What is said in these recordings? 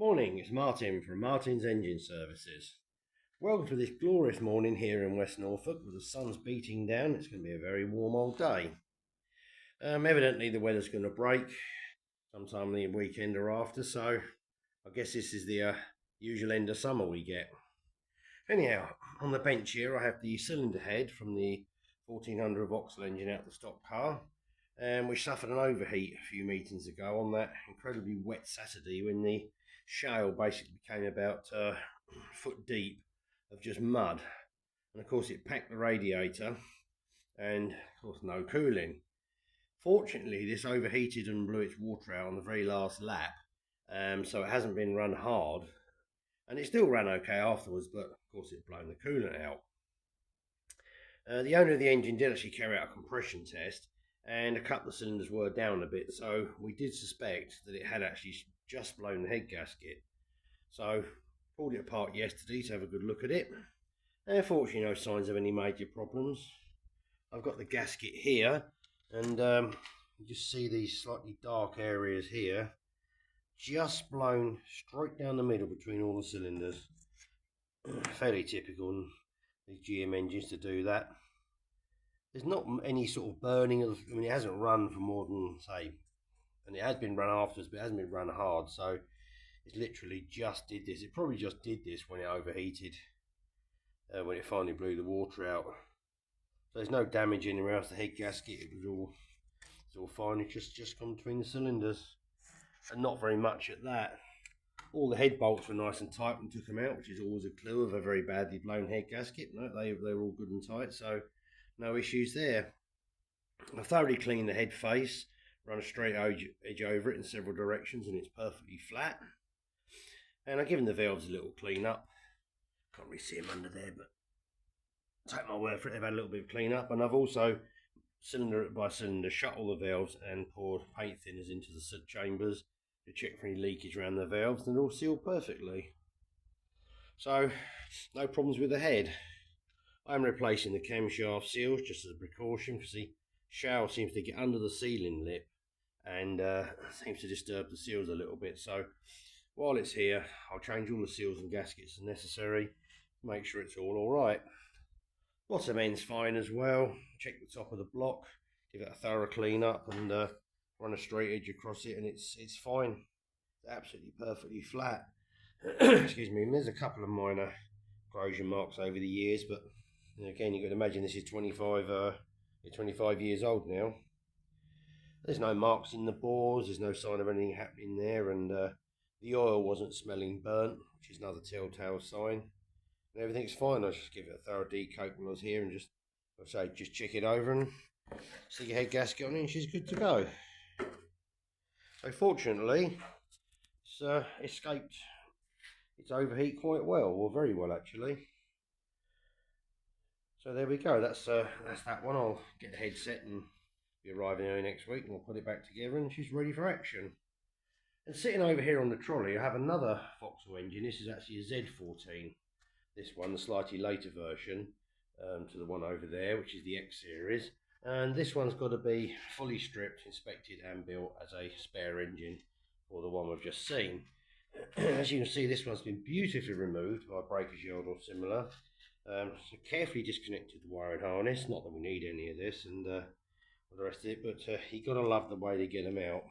Morning, it's Martin from Martin's Engine Services. Welcome to this glorious morning here in West Norfolk with the sun's beating down. It's going to be a very warm old day. Evidently the weather's going to break sometime the weekend or after, so I guess this is the usual end of summer we get. Anyhow, on the bench here I have the cylinder head from the 1400 Vauxhall engine out the stock car, which suffered an overheat a few meetings ago on that incredibly wet Saturday when the shale basically became about a foot deep of just mud, and of course it packed the radiator and of course no cooling. Fortunately this overheated and blew its water out on the very last lap, so it hasn't been run hard, and it still ran okay afterwards, but of course it blown the coolant out. The owner of the engine did actually carry out a compression test, and a couple of cylinders were down a bit, so we did suspect that it had actually just blown the head gasket. So pulled it apart yesterday to have a good look at it, and fortunately no signs of any major problems. I've got the gasket here, and you just see these slightly dark areas here, just blown straight down the middle between all the cylinders. Fairly typical in these GM engines to do that. There's not any sort of burning of, it hasn't run for more than, say, and it has been run afterwards, but it hasn't been run hard, so it's literally just did this. It probably just did this when it overheated, when it finally blew the water out. So there's no damage anywhere else. The head gasket, it's all fine. It's just come between the cylinders, and not very much at that. All the head bolts were nice and tight when took them out, which is always a clue of a very badly blown head gasket. No, they were all good and tight, so no issues there. I've thoroughly cleaned the head face, run a straight edge over it in several directions, and it's perfectly flat. And I've given the valves a little clean up. Can't really see them under there, but take my word for it, they've had a little bit of clean up. And I've also, cylinder by cylinder, shut all the valves and poured paint thinners into the chambers to check for any leakage around the valves, and they're all sealed perfectly. So no problems with the head. I'm replacing the camshaft seals just as a precaution, because the shale seems to get under the sealing lip and seems to disturb the seals a little bit. So while it's here, I'll change all the seals and gaskets as necessary, make sure it's all right. Bottom end's fine as well. Check the top of the block, give it a thorough clean up, and run a straight edge across it, and it's fine. It's absolutely perfectly flat. Excuse me. And there's a couple of minor corrosion marks over the years, but again, you can imagine this is 25 years old now. There's no marks in the bores, there's no sign of anything happening there, and the oil wasn't smelling burnt, which is another telltale sign. And everything's fine. I just give it a thorough decoat when I was here, and just check it over and stick your head gasket on it, and she's good to go. So fortunately, it's escaped its overheat quite well, or very well actually. So there we go, that's that one. I'll get the head set and be arriving early next week, and we'll put it back together, and she's ready for action. And sitting over here on the trolley, I have another Vauxhall engine. This is actually a Z14. This one, the slightly later version to the one over there, which is the X series. And this one's got to be fully stripped, inspected and built as a spare engine for the one we've just seen. As you can see, this one's been beautifully removed by a breaker's yield or similar. So carefully disconnected the wiring harness, not that we need any of this, and the rest of it, but you've got to love the way they get them out.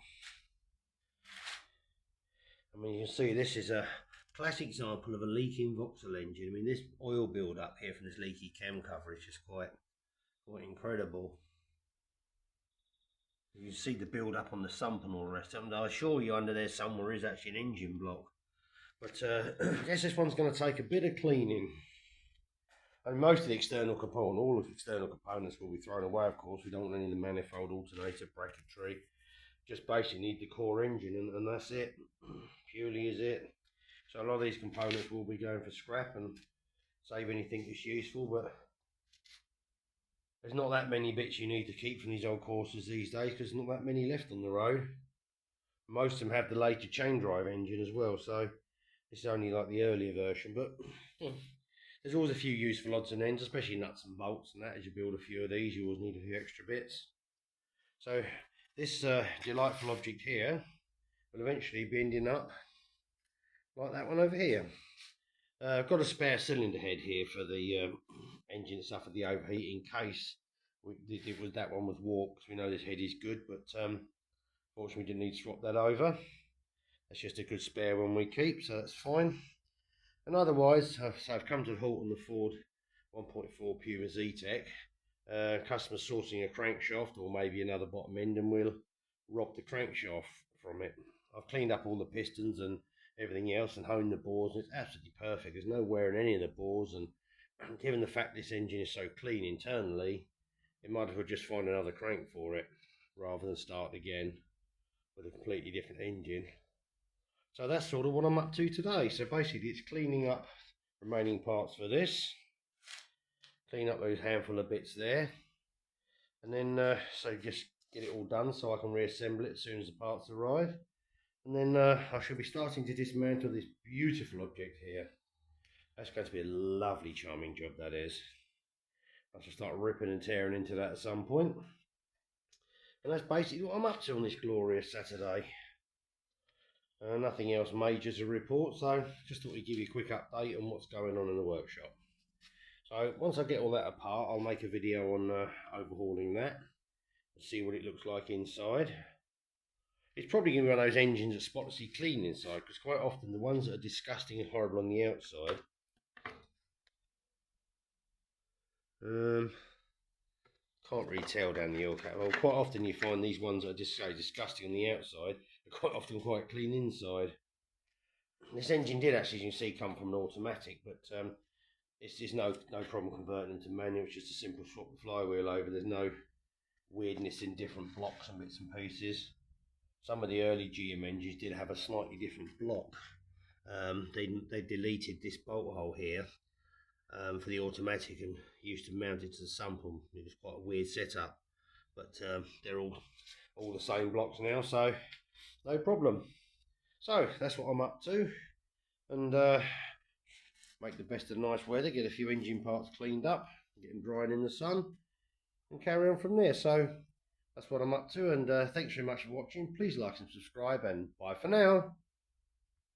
I mean, you can see this is a classic example of a leaking Vauxhall engine. I mean, this oil build up here from this leaky cam cover is just quite incredible. You can see the build up on the sump and all the rest of them. I assure you under there somewhere is actually an engine block, but I guess this one's going to take a bit of cleaning. And most of the external components, all the external components will be thrown away, of course. We don't want any of the manifold, alternator, bracketry. Just basically need the core engine, and that's it. Purely is it. So a lot of these components will be going for scrap and save anything that's useful, but there's not that many bits you need to keep from these old courses these days, because there's not that many left on the road. Most of them have the later chain drive engine as well, so this is only like the earlier version, but there's always a few useful odds and ends, especially nuts and bolts and that. As you build a few of these, you always need a few extra bits. So this delightful object here will eventually be ending up like that one over here. I've got a spare cylinder head here for the engine and stuff for the overheat in case that one was warped. We know this head is good, but fortunately we didn't need to swap that over. That's just a good spare one we keep, so that's fine. And otherwise, so I've come to a halt on the Ford 1.4 Puma Z-Tech. Customer sourcing a crankshaft or maybe another bottom end, and we'll rob the crankshaft from it. I've cleaned up all the pistons and everything else and honed the bores, and it's absolutely perfect. There's no wear in any of the bores, and given the fact this engine is so clean internally, it might as well just find another crank for it rather than start again with a completely different engine. So that's sort of what I'm up to today. So basically it's cleaning up remaining parts for this, clean up those handful of bits there, and then so just get it all done so I can reassemble it as soon as the parts arrive. And then I shall be starting to dismantle this beautiful object here. That's going to be a lovely charming job, that is. I shall start ripping and tearing into that at some point. And that's basically what I'm up to on this glorious Saturday. Nothing else major to report, so just thought we'd give you a quick update on what's going on in the workshop. So once I get all that apart, I'll make a video on overhauling that and see what it looks like inside. It's probably going to be one of those engines that's spotlessly clean inside, because quite often the ones that are disgusting and horrible on the outside can't really tell down the oil cap. Well, quite often you find these ones that are just so disgusting on the outside are quite often quite clean inside. This engine did actually, as you can see, come from an automatic, but it's just no problem converting them to manual. It's just a simple swap the flywheel over. There's no weirdness in different blocks and bits and pieces. Some of the early GM engines did have a slightly different block. They deleted this bolt hole here for the automatic and used to mount it to the sump. It was quite a weird setup, but they're all the same blocks now, so no problem. So that's what I'm up to, and make the best of the nice weather, get a few engine parts cleaned up, get them drying in the sun, and carry on from there. So that's what I'm up to, and thanks very much for watching. Please like and subscribe, and bye for now.